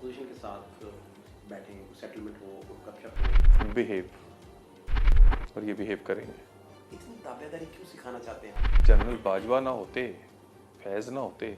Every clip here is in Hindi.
अपोजिशन के साथ बैठें, सेटलमेंट हो, गपशप हो। बिहेव, और ये बिहेव करेंगे। इतनी ताबेदारी क्यों सिखाना चाहते हैं आप? जनरल बाजवा ना होते, फैज़ ना होते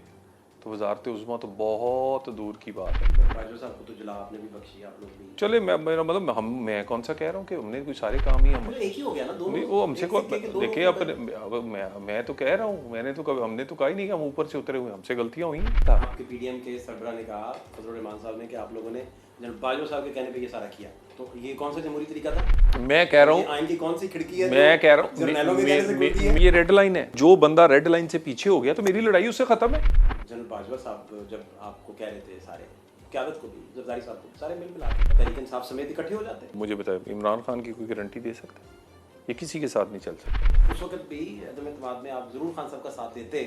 तो वजारत उज़्मा तो बहुत दूर की बात है। बाजवा साहब को तो जला आपने भी बख्शी, आप लोग भी। चले मेरा मतलब मैं कौन सा कह रहा हूँ कि हमने कोई सारे काम ही हम एक ही हो गया ना, दोनों। नहीं, वो हमसे को सिक्के के दो देखिए रूप अपने अब मैं तो कह रहा हूँ, मैंने तो कभी हमने तो कहा ही नहीं कि हम ऊपर से उतरे हुए, हमसे गलतियाँ हुई हैं। आपके पीडीएम के सरबराह ने कहा, फजलुर रहमान साहब ने, कि आप लोगों ने जनरल बाजवा साहब के कहने पे ये सारा किया, तो ये कौन सा जमहूरी तरीका था? मैं कह रहा हूँ, आइन की कौन सी खिड़की है? मैं कह रहा जर्नैलों के कहने से हूँ खुलती है? ये रेड लाइन है। जो बंदा रेड लाइन से पीछे हो गया तो मेरी लड़ाई उससे खत्म है। जनरल बाजवा साहब जब आपको कह रहे थे, सारे क़यादत को भी, जरदारी साहब को, सारे मिल मिला के तहरीक इंसाफ समेत इकट्ठे हो जाते हैं। मुझे बताए, इमरान खान की कोई गारंटी दे सकता है? ये किसी के साथ नहीं चल सकता। उस वक्त भी अदम एतमाद में आप जरूर खान साहब का साथ देते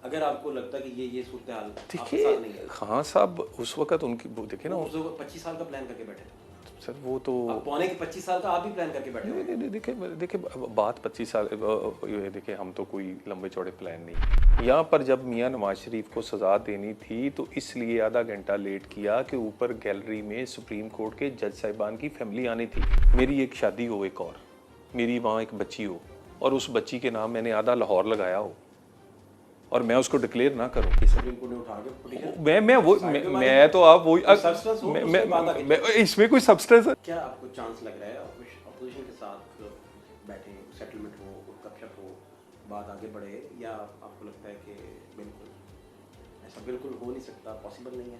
अगर आपको लगता कि ये सूरत हाल आपके देखिए साथ नहीं है। खान साहब उस वक्त उनकी देखिए ना, उस वक्त 25 साल का प्लान करके बैठे थे सर वो तो आप, पौने के 25 साल का आप भी प्लान करके बैठे हुए हैं। नहीं, देखिए बात 25 साल, ये देखिए हम तो कोई लंबे चौड़े प्लान नहीं। यहाँ पर जब मियाँ नवाज शरीफ को सज़ा देनी थी तो इसलिए आधा घंटा लेट किया कि ऊपर गैलरी में सुप्रीम कोर्ट के जज साहिबान की फैमिली आनी थी। मेरी एक शादी हो, एक और मेरी वहाँ एक बच्ची हो, और उस बच्ची के नाम मैंने आधा लाहौर लगाया हो और मैं उसको डिक्लेयर ना करूं। सुप्रीम कोर्ट ने उठा के पिटीशन, मैं तो आप वही सब्सटेंस हो, उसके बाद आगे मैं इसमें कोई सब्सटेंस है? क्या आपको चांस लग रहा है अपोजिशन के साथ बैठे, सेटलमेंट हो, गपशप हो, बात आगे बढ़े, या आपको लगता है कि बिल्कुल ऐसा बिल्कुल हो नहीं सकता, पॉसिबल नहीं है?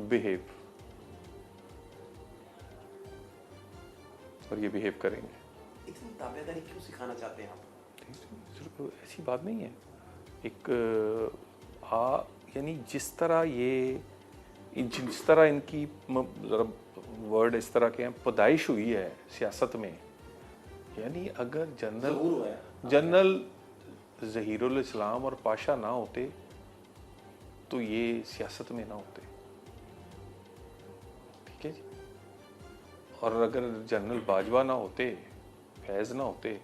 बिहेव, और ये बिहेव करेंगे। इतनी ताबेदारी क्यों सिखाना चाहते हैं आप? ऐसी बात नहीं है। एक यानी जिस तरह इनकी ज़रा वर्ड इस तरह के हैं, पैदाइश हुई है सियासत में, यानी अगर जनरल ज़हीरुल इस्लाम और पाशा ना होते तो ये सियासत में ना होते, ठीक है जी। और अगर जनरल बाजवा ना होते, फैज़ ना होते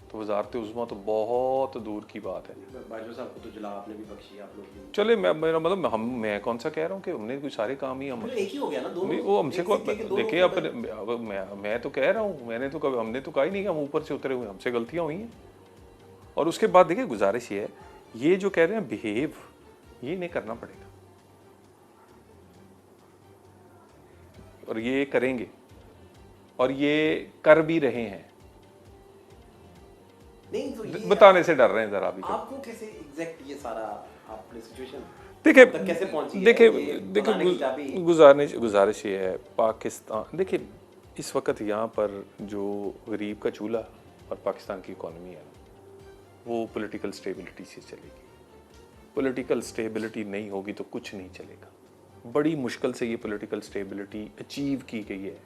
तो वजारत उज़्मा तो बहुत दूर की बात है। बाजवा साहब को तो जला आपने भी बख्शी, आप लोग भी। चले मेरा मतलब मैं कौन सा कह रहा हूँ कि हमने कोई सारे काम ही हम एक ही हो गया ना, दोनों। नहीं, वो हमसे को देखिए रूप अपने मैं तो कह रहा हूँ, मैंने तो कभी हमने तो कहा ही नहीं कि हम ऊपर से उतरे हुए, हमसे गलतियाँ हुई हैं। और उसके बाद देखिए गुजारिश ये है, ये जो कह रहे हैं बिहेव, ये नहीं करना पड़ेगा और ये करेंगे और ये कर भी रहे हैं। नहीं तो ये बताने से डर रहे हैं जरा भी। आपको कैसे एग्जैक्ट ये सारा आपने सिचुएशन देखिए कैसे पहुंची है? देखिए गुजारिश ये है, पाकिस्तान देखिए इस वक्त यहाँ पर जो गरीब का चूल्हा और पाकिस्तान की इकॉनमी है वो पॉलिटिकल स्टेबिलिटी से चलेगी। पॉलिटिकल स्टेबिलिटी नहीं होगी तो कुछ नहीं चलेगा। बड़ी मुश्किल से ये पॉलिटिकल स्टेबिलिटी अचीव की गई है।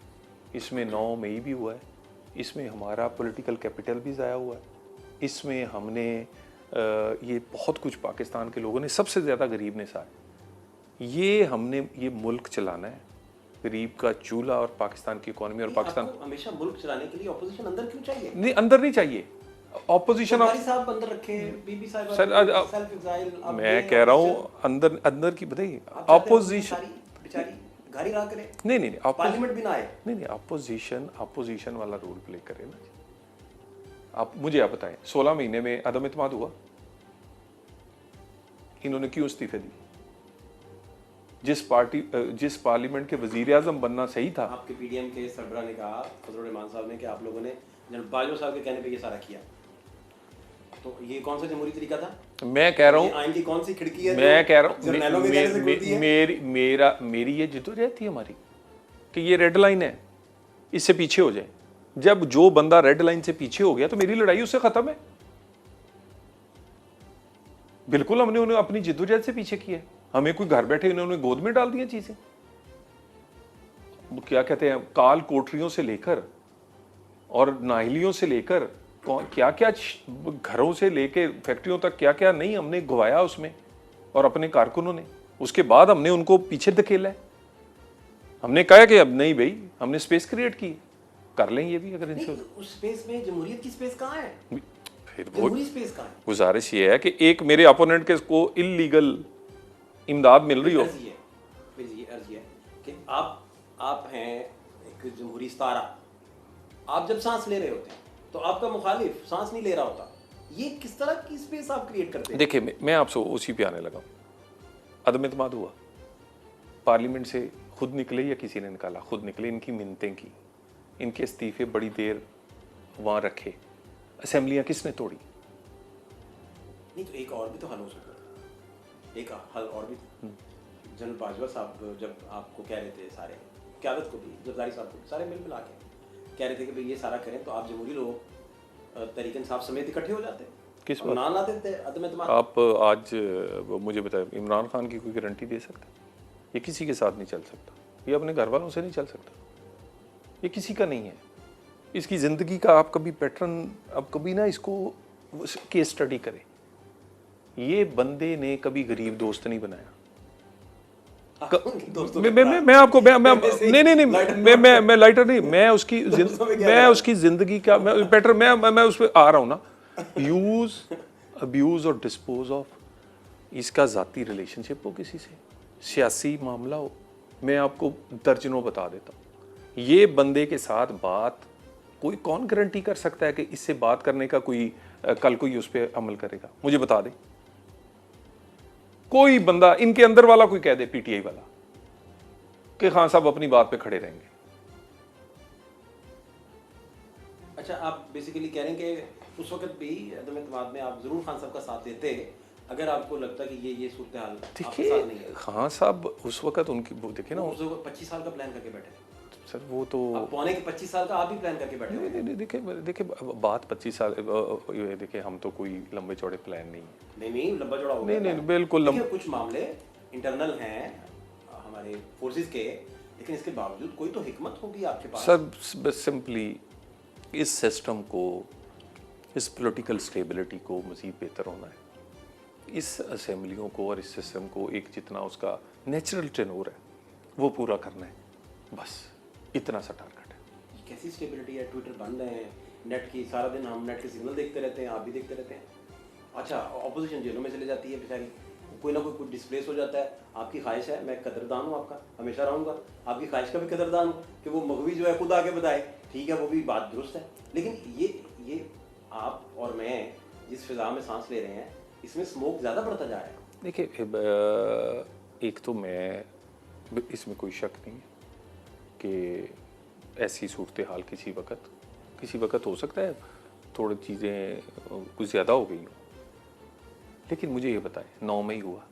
इसमें 9 मई भी हुआ है, इसमें हमारा पॉलिटिकल कैपिटल भी ज़ाया हुआ है, इसमें हमने ये बहुत कुछ पाकिस्तान के लोगों ने, सबसे ज़्यादा गरीब ने साथ ये हमने ये मुल्क चलाना है, गरीब का चूल्हा और पाकिस्तान की इकॉनमी। और पाकिस्तान हमेशा मुल्क चलाने के लिए ऑपोजिशन अंदर क्यों चाहिए? नहीं, अंदर नहीं चाहिए ऑपोजिशन। साहब अंदर रखे, बीबी साहब सर सेल्फ एग्जाइल, मैं कह रहा हूँ अंदर की बताइए ऑपोजिशन बेचारी गाड़ी रहा करे। नहीं पार्लियामेंट भी ना आए। नहीं अपोजिशन वाला रोल प्ले करे ना। आप मुझे आप बताएं, 16 महीने में अदम इत्मीनान हुआ, इन्होंने क्यों इस्तीफे दी? जिस पार्लियामेंट के वजीर आजम बनना सही था। आपके पीडीएम के सरबराह ने कहा, फजलुर रहमान साहब ने, कि आप लोगों ने जनरल बाजवा साहब के कहने पे ये सारा किया, तो ये कौन सा जमहूरी तरीका था? मैं कह रहा हूँ आइन की कौन सी खिड़की है? मैं कह रहा हूँ मेरी ये जिद्दोजहद थी हमारी कि ये रेड लाइन है, इससे पीछे हो जाए। जब जो बंदा रेड लाइन से पीछे हो गया तो मेरी लड़ाई उससे खत्म है। बिल्कुल हमने उन्हें अपनी जिद्दोजहद से पीछे किया। हमें कोई घर बैठे इन्होंने गोद में डाल दिया चीजें। क्या कहते हैं, काल कोठरियों से लेकर और नाहलियों से लेकर क्या क्या घरों से लेकर फैक्ट्रियों तक क्या क्या नहीं हमने गवाया उसमें, और अपने कारकुनों ने। उसके बाद हमने उनको पीछे धकेला है। हमने कहा कि अब नहीं भाई, हमने स्पेस क्रिएट की, कर लें ये भी। अगर इनसे उस स्पेस में जमहूरियत की स्पेस कहाँ है? फिर वो स्पेस कहाँ है? गुजारिश ये है कि एक मेरे अपोनेंट के को इलीगल इमदाद मिल रही हो। ये अर्जी है कि आप हैं एक जमहूरी सितारा, आप जब सांस ले रहे होते हैं तो आपका मुखालिफ सांस नहीं ले रहा होता, ये किस तरह की स्पेस आप क्रिएट करते हैं? देखिए मैं आपसे उसी पे आने लगा हूँ। अदम इत्मीनान हुआ, पार्लियामेंट से खुद निकले या किसी ने निकाला? खुद निकले, इनकी मिन्नतें की, इनके इस्तीफे बड़ी देर वहाँ रखे, असेंबलियाँ किसने तोड़ी? नहीं तो एक और भी तो हल हो सकता था, एक हल और भी। जनरल बाजवा साहब जब आपको कह रहे थे, सारे क़यादत को भी, जरदारी साहब को भी, सारे मिल मिला के कह रहे थे कि भाई ये सारा करें, तो आप जमहूरी लोग तहरीक इंसाफ समेत इकट्ठे हो जाते, किस और ना देते अदम इत्मीनान। आप आज मुझे बताएं, इमरान खान की कोई गारंटी दे सकता? ये किसी के साथ नहीं चल सकता, ये अपने घर वालों से नहीं चल सकता, ये किसी का नहीं है। इसकी ज़िंदगी का आप कभी पैटर्न, आप कभी ना इसको केस स्टडी करें। ये बंदे ने कभी गरीब दोस्त नहीं बनाया। मैं आपको मैं लाइटर नहीं, मैं उसकी जिंदगी का पैटर्न मैं उस पर आ रहा हूँ ना। यूज, अब्यूज और डिस्पोज ऑफ, इसका जाती रिलेशनशिप हो किसी से, सियासी मामला हो, मैं आपको दर्जनों बता देता हूँ। ये बंदे के साथ बात, कोई कौन गारंटी कर सकता है कि इससे बात करने का कोई कल कोई उस पर अमल करेगा? मुझे बता दे कोई बंदा, इनके अंदर वाला कोई कह दे, पीटीआई वाला, कि खान साहब अपनी बात पे खड़े रहेंगे। अच्छा, आप बेसिकली कह रहे हैं कि उस वक्त भी अदम इत्मीनान में आप जरूर खान साहब का साथ देते अगर आपको लगता कि ये सूरत हाल आपके साथ नहीं है। खान साहब उस वक्त उनकी देखिए ना, उस वक्त 25 साल का प्लान करके बैठे सर, वो तो पौने के 25 साल का आप भी प्लान करके बैठे। नहीं, देखिए बात 25 साल, देखिए हम तो कोई लंबे चौड़े प्लान नहीं लंबा चौड़ा हो गया, नहीं बिल्कुल कुछ मामले इंटरनल हैं हमारे फोर्सेस के, लेकिन इसके बावजूद कोई तो हिकमत होगी आपके पास। सर सिंपली इस सिस्टम को, इस पॉलिटिकल स्टेबिलिटी को मज़ीद बेहतर होना है। इस असेंबलियों को और इस सिस्टम को एक जितना उसका नेचुरल टेनोर है वो पूरा करना है, बस इतना सा टारगेट है। कैसी स्टेबिलिटी है? ट्विटर बंद है, नेट की, सारा दिन हम नेट के सिग्नल देखते रहते हैं, आप भी देखते रहते हैं। अच्छा, ऑपोजिशन जेलों में चले जाती है बेचारी, कोई ना कोई डिस्प्लेस हो जाता है। आपकी ख्वाहिश है, मैं कदरदान हूँ आपका, हमेशा रहूँगा, आपकी ख्वाहिश का भी कदरदान हूँ कि वो मगवी जो है खुद आके बताए, ठीक है वो भी बात दुरुस्त है। लेकिन ये आप और मैं जिस फिजा में सांस ले रहे हैं, इसमें स्मोक ज़्यादा बढ़ता जा रहा है। देखिए एक तो मैं, इसमें कोई शक नहीं है कि ऐसी सूरत हाल किसी वक्त हो सकता है थोड़ी चीज़ें कुछ ज़्यादा हो गई हो, लेकिन मुझे ये बताएं 9 मई हुआ,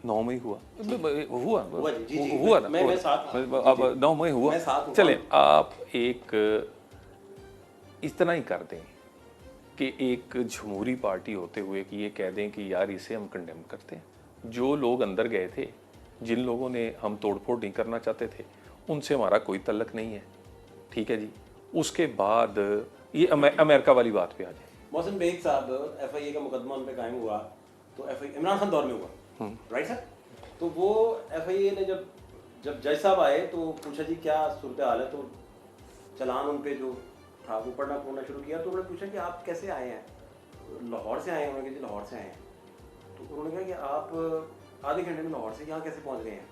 9 मई हुआ ना, मैं साथ हूं। अब 9 मई हुआ, चलें आप एक इतना ही कर दें कि एक जमहूरी पार्टी होते हुए कि ये कह दें कि यार इसे हम कंडेम करते हैं। जो लोग अंदर गए थे, जिन लोगों ने हम तोड़फोड़ नहीं करना चाहते थे, उनसे हमारा कोई तल्लक नहीं है, ठीक है जी। उसके बाद ये अमेरिका वाली बात पे आ जाए। मोहसिन बेग साहब, एफआईए का मुकदमा उन पे कायम हुआ तो एफआईए इमरान खान दौर में हुआ, राइट सर? तो वो एफआईए ने जब जज साहब आए तो पूछा जी क्या सूरत हाल है, तो चलान उन पे जो था वो पढ़ना शुरू किया। तो उन्होंने पूछा कि आप कैसे आए हैं? लाहौर से आए हैं। उन्होंने कहा जी लाहौर से आए हैं। तो उन्होंने कहा कि आप आधे घंटे में लाहौर से यहाँ कैसे पहुँच गए हैं?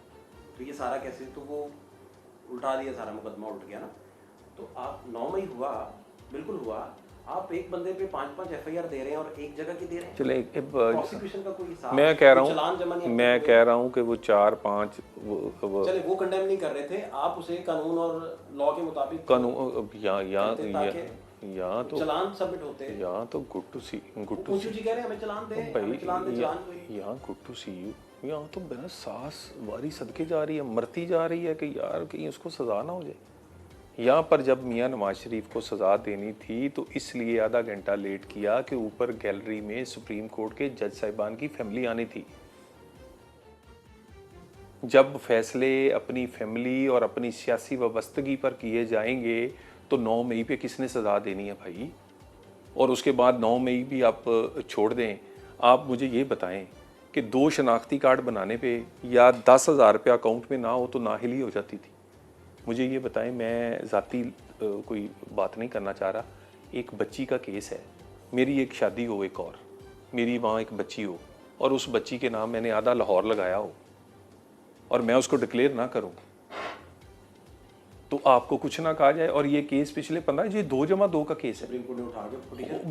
तो ये सारा कैसे, तो वो उल्टा दिया, सारा मुकदमा उल्ट गया ना। तो आप 9 मई हुआ, बिल्कुल हुआ, आप एक बंदे पे 5-5 एफआईआर दे रहे हैं और एक जगह की दे रहे हैं। चले प्रोसिक्यूशन का कोई हिसाब, मैं कह रहा हूँ कि वो 4-5 चले वो कंडेम नहीं कर रहे थे, आप उसे कानून और लॉ के मुताबिक यहाँ तो चलान सबमिट होते हैं। यहाँ तो गुड टू सी जी कह रहे हैं हमें चलान दें, यहाँ गुड टू सी यू, यहाँ तो बिना सांस वारी सदके जा रही है, मरती जा रही है कि यार कहीं उसको सजा ना हो जाए। यहाँ पर जब मियाँ नवाज शरीफ को सज़ा देनी थी तो इसलिए आधा घंटा लेट किया कि ऊपर गैलरी में सुप्रीम कोर्ट के जज साहिबान की फैमिली आनी थी। जब फैसले अपनी फैमिली और अपनी सियासी वाबस्तगी पर किए जाएंगे तो 9 मई पे किसने सज़ा देनी है भाई? और उसके बाद 9 मई भी आप छोड़ दें। आप मुझे ये बताएं कि 2 शनाख्ती कार्ड बनाने पे या 10,000 रुपया अकाउंट में ना हो तो नाहिली हो जाती थी। मुझे ये बताएं, मैं ज़ाती कोई बात नहीं करना चाह रहा, एक बच्ची का केस है, मेरी एक शादी हो, एक और मेरी वहाँ एक बच्ची हो और उस बच्ची के नाम मैंने आधा लाहौर लगाया हो, और मैं उसको डिक्लेयर ना करूं तो आपको कुछ ना कहा जाए। और ये केस पिछले 15 ये 2+2 का केस है। सुप्रीम कोर्ट ने उठा के political-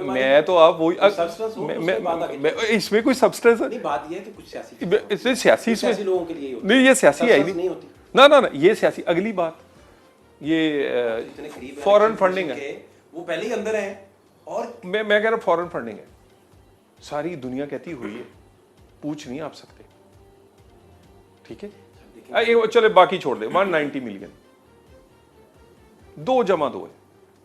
मैं तो आप वो Substance हो, उसके बाद आगे इसमें कोई सब्सटेंस है नहीं, बात ये है कि कुछ सियासी इसमें सियासी इसमें सियासी लोगों के लिए ही होती नहीं, ये सियासी है ही Substance नहीं होती। ना ना ना, ये सियासी। अगली बात ये जितने करीब फॉरेन फंडिंग है, वो पहले ही अंदर है। और मैं कह रहा हूँ फॉरेन फंडिंग है, सारी दुनिया कहती हुई है, पूछ नहीं आप सकते, ठीक है। चले बाकी छोड़ दे, 190 मिलियन 2+2 है।